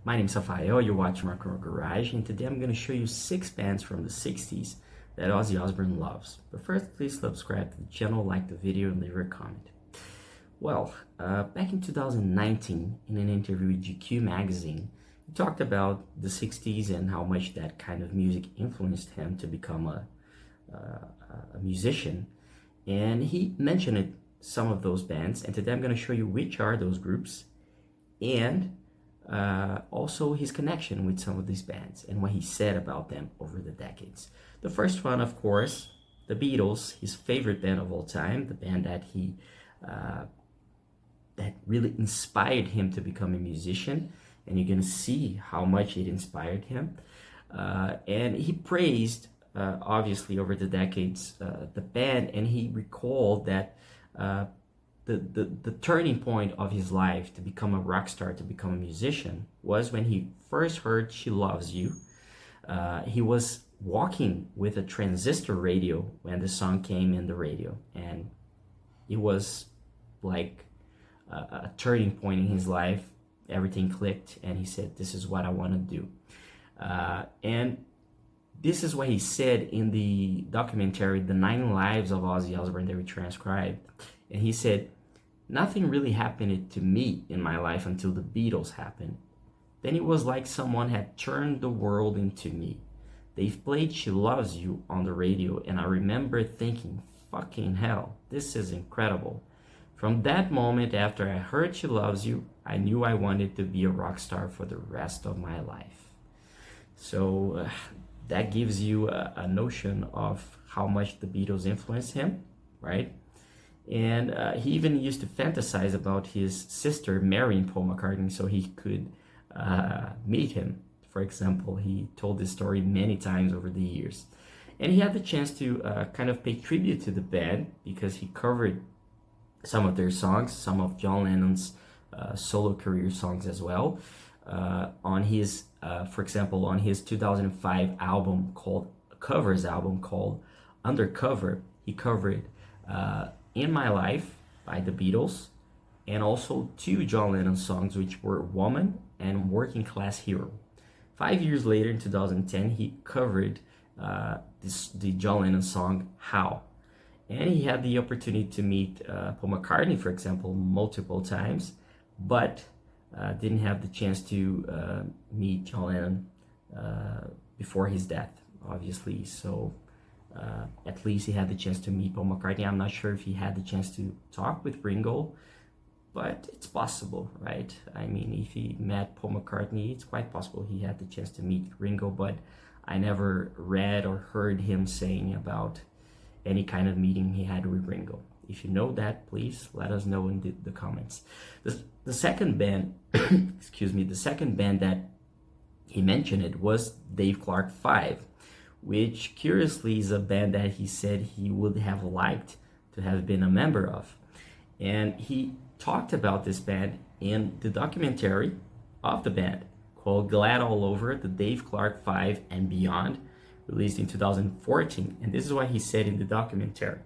My name's Rafael, you're watching Rock and Roll Garage, and today I'm going to show you 6 bands from the 60s that Ozzy Osbourne loves. But first, please subscribe to the channel, like the video, and leave a comment. Well, back in 2019, in an interview with GQ magazine, he talked about the 60s and how much that kind of music influenced him to become a musician. And he mentioned some of those bands, and today I'm going to show you which are those groups, and also his connection with some of these bands and what he said about them over the decades. The first one, of course, the Beatles, his favorite band of all time, the band that that really inspired him to become a musician, and you're gonna see how much it inspired him. And he praised, obviously, over the decades, the band, and he recalled that the turning point of his life to become a rock star, to become a musician, was when he first heard She Loves You. He was walking with a transistor radio when the song came in the radio, and it was like a turning point in his life. Everything clicked, and he said, this is what I want to do. And this is what he said in the documentary, The 9 Lives of Ozzy Osbourne, that we transcribed. And he said, nothing really happened to me in my life until the Beatles happened. Then it was like someone had turned the world into me. They've played She Loves You on the radio, and I remember thinking, fucking hell, this is incredible. From that moment, after I heard She Loves You, I knew I wanted to be a rock star for the rest of my life. So that gives you a notion of how much the Beatles influenced him, right? And he even used to fantasize about his sister marrying Paul McCartney so he could meet him. For example, he told this story many times over the years. And he had the chance to kind of pay tribute to the band because he covered some of their songs, some of John Lennon's solo career songs as well. On his, for example, on his 2005 album covers album called Undercover, he covered In My Life by the Beatles, and also 2 John Lennon songs, which were Woman and Working Class Hero. 5 years later, in 2010, he covered the John Lennon song How. And he had the opportunity to meet Paul McCartney, for example, multiple times, but didn't have the chance to meet John Lennon before his death, obviously. So at least he had the chance to meet Paul McCartney. I'm not sure if he had the chance to talk with Ringo, but it's possible, right? I mean, if he met Paul McCartney, it's quite possible he had the chance to meet Ringo, but I never read or heard him saying about any kind of meeting he had with Ringo. If you know that, please let us know in the comments. The second band, excuse me, the second band that he mentioned was Dave Clark 5, which curiously is a band that he said he would have liked to have been a member of. And he talked about this band in the documentary of the band called Glad All Over, the Dave Clark 5 and Beyond, released in 2014. And this is what he said in the documentary.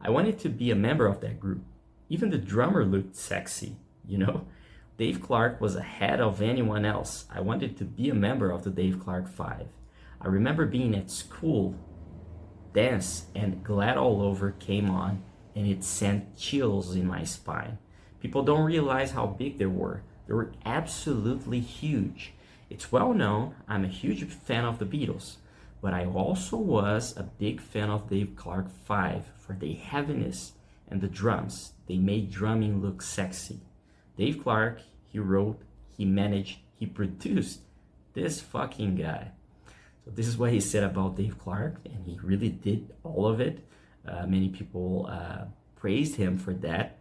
I wanted to be a member of that group. Even the drummer looked sexy, you know? Dave Clark was ahead of anyone else. I wanted to be a member of the Dave Clark 5. I remember being at school, dance, and Glad All Over came on, and it sent chills in my spine. People don't realize how big they were. They were absolutely huge. It's well known, I'm a huge fan of the Beatles, but I also was a big fan of Dave Clark 5 for the heaviness and the drums. They made drumming look sexy. Dave Clark, he wrote, he managed, he produced. This fucking guy. So this is what he said about Dave Clark, and he really did all of it. Many people praised him for that.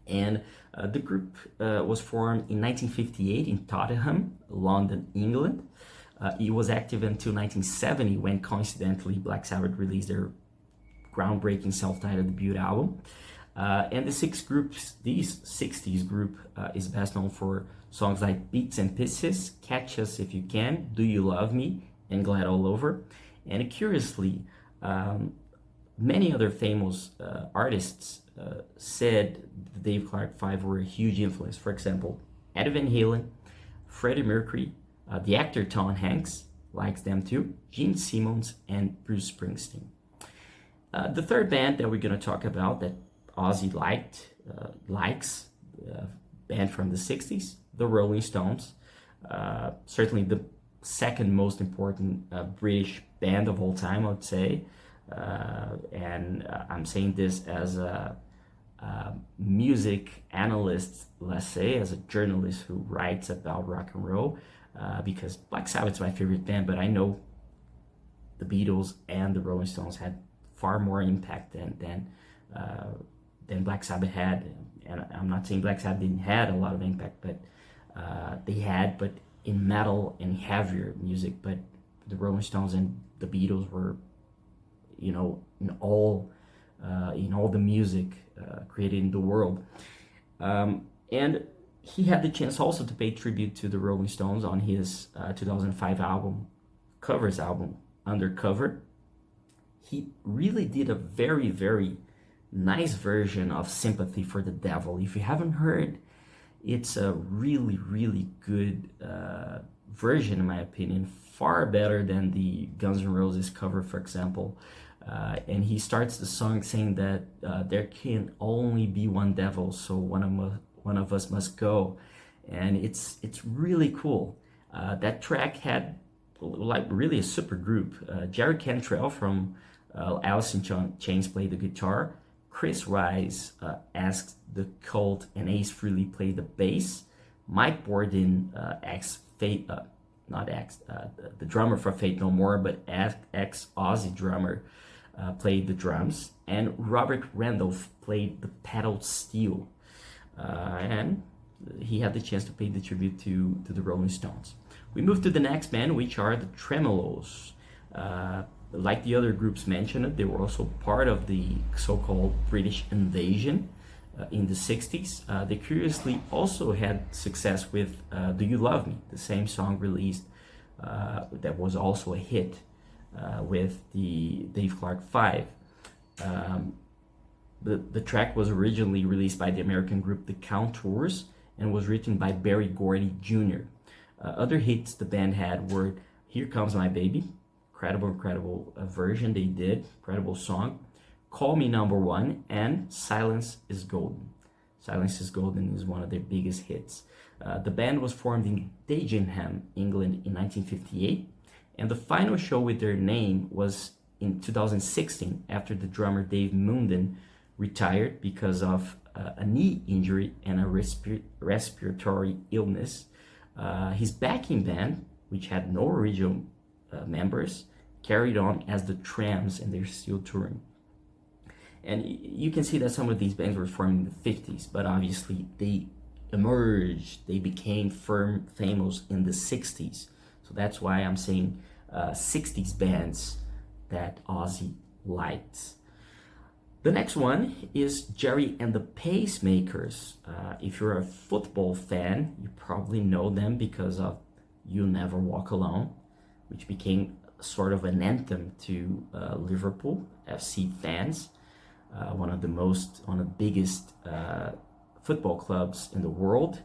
And the group was formed in 1958 in Tottenham, London, England. It was active until 1970 when, coincidentally, Black Sabbath released their groundbreaking self-titled debut album. And the 60s group is best known for songs like Beats and Pieces, Catch Us If You Can, Do You Love Me, and Glad All Over. And curiously, many other famous artists said the Dave Clark 5 were a huge influence. For example, Eddie Van Halen, Freddie Mercury, the actor Tom Hanks likes them too, Gene Simmons, and Bruce Springsteen. The third band that we're going to talk about that Ozzy likes, band from the 60s, the Rolling Stones. Certainly the second most important British band of all time, I would say. And I'm saying this as a music analyst, let's say, as a journalist who writes about rock and roll, because Black Sabbath is my favorite band, but I know the Beatles and the Rolling Stones had far more impact than Black Sabbath had. And I'm not saying Black Sabbath didn't have a lot of impact, but they had, but in metal and heavier music. But the Rolling Stones and the Beatles were, in all the music created in the world. And he had the chance also to pay tribute to the Rolling Stones on his 2005 covers album, Undercover. He really did a very, very nice version of Sympathy for the Devil. If you haven't heard, it's a really, really good version, in my opinion, far better than the Guns N' Roses cover, for example. And he starts the song saying that there can only be one devil, so one of us must go. And it's really cool. That track had like really a super group. Jerry Cantrell from Alice in Chains played the guitar. Chris Wise asked the Cult and Ace Frehley play the bass. Mike Bordin, the drummer for Faith No More, but ex-Ozzy drummer, played the drums. And Robert Randolph played the pedal steel. And he had the chance to pay the tribute to the Rolling Stones. We move to the next band, which are the Tremeloes. Like the other groups mentioned, they were also part of the so-called British invasion in the 60s. They curiously also had success with Do You Love Me, the same song released that was also a hit with the Dave Clark 5. The track was originally released by the American group The Contours and was written by Berry Gordy Jr. Other hits the band had were Here Comes My Baby, incredible version they did, incredible song, Call Me Number One, and Silence is Golden. Silence is Golden is one of their biggest hits. The band was formed in Dagenham, England in 1958, and the final show with their name was in 2016 after the drummer Dave Munden retired because of a knee injury and a respiratory illness. His backing band, which had no original members, carried on as the Trams, and they're still touring. And you can see that some of these bands were formed in the 50s, but obviously they became famous in the 60s. So that's why I'm saying 60s bands that Ozzy liked. The next one is Jerry and the Pacemakers. If you're a football fan, you probably know them because of You'll Never Walk Alone, which became sort of an anthem to Liverpool FC fans, one of the biggest football clubs in the world.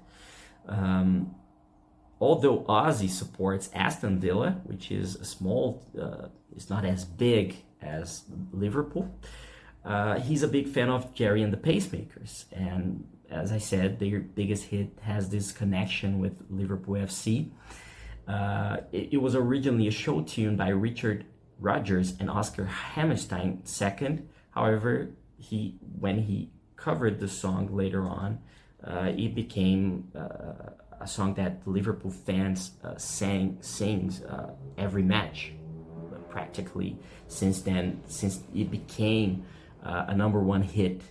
Although Ozzy supports Aston Villa, which is a small, it's not as big as Liverpool, he's a big fan of Jerry and the Pacemakers. And as I said, their biggest hit has this connection with Liverpool FC. It was originally a show tune by Richard Rodgers and Oscar Hammerstein II. However, when he covered the song later on, it became a song that Liverpool fans sings every match, practically since it became a number one hit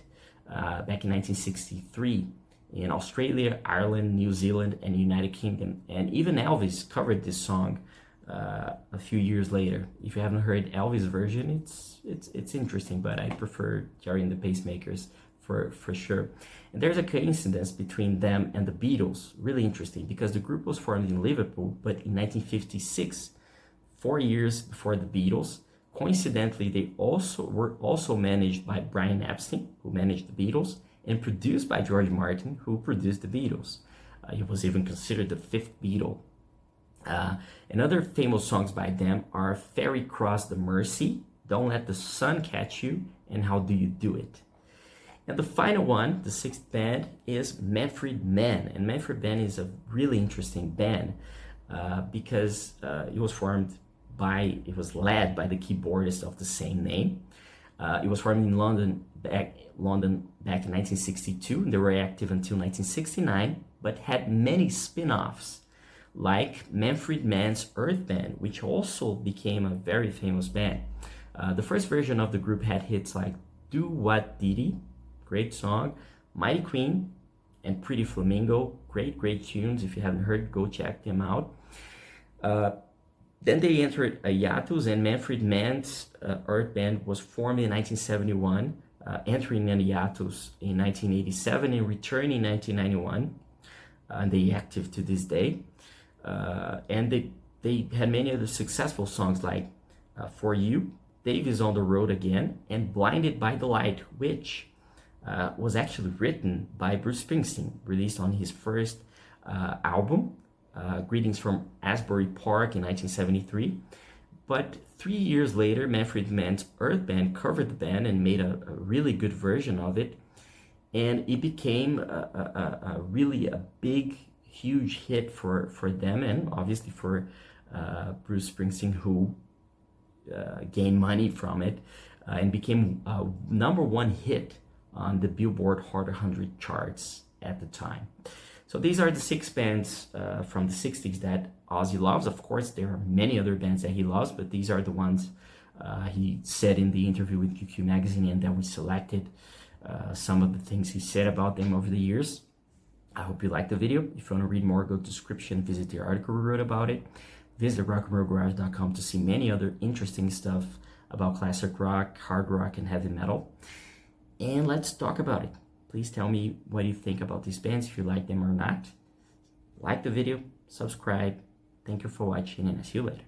back in 1963 in Australia, Ireland, New Zealand, and United Kingdom. And even Elvis covered this song a few years later. If you haven't heard Elvis' version, it's interesting, but I prefer Jerry and the Pacemakers for sure. And there's a coincidence between them and the Beatles, really interesting, because the group was formed in Liverpool, but in 1956, 4 years before the Beatles. Coincidentally, they were also managed by Brian Epstein, who managed the Beatles, and produced by George Martin, who produced the Beatles. He was even considered the fifth Beatle. And other famous songs by them are Ferry Cross the Mersey, Don't Let the Sun Catch You, and How Do You Do It? And the final one, the sixth band, is Manfred Mann. And Manfred Mann is a really interesting band because it was led by the keyboardist of the same name. It was formed in London back in 1962. They were active until 1969, but had many spin-offs, like Manfred Mann's Earth Band, which also became a very famous band. The first version of the group had hits like Do What Diddy, great song, Mighty Queen, and Pretty Flamingo, great tunes. If you haven't heard, go check them out. Then they entered a hiatus, and Manfred Mann's Earth Band was formed in 1971, entering an hiatus in 1987 and returning in 1991. And they active to this day. And they had many other successful songs like For You, Dave Is on the Road Again, and Blinded by the Light, which was actually written by Bruce Springsteen, released on his first album, Greetings from Asbury Park in 1973. But 3 years later, Manfred Mann's Earth Band covered the band and made a really good version of it. And it became a really big, huge hit for them, and obviously for Bruce Springsteen, who gained money from it and became a #1 hit on the Billboard Hot 100 charts at the time. So these are the 6 bands from the 60s that Ozzy loves. Of course, there are many other bands that he loves, but these are the ones he said in the interview with GQ Magazine, and then we selected some of the things he said about them over the years. I hope you liked the video. If you want to read more, go to the description, visit the article we wrote about it. Visit rockandrollgarage.com to see many other interesting stuff about classic rock, hard rock, and heavy metal. And let's talk about it. Please tell me what you think about these bands, if you like them or not. Like the video, subscribe. Thank you for watching, and I'll see you later.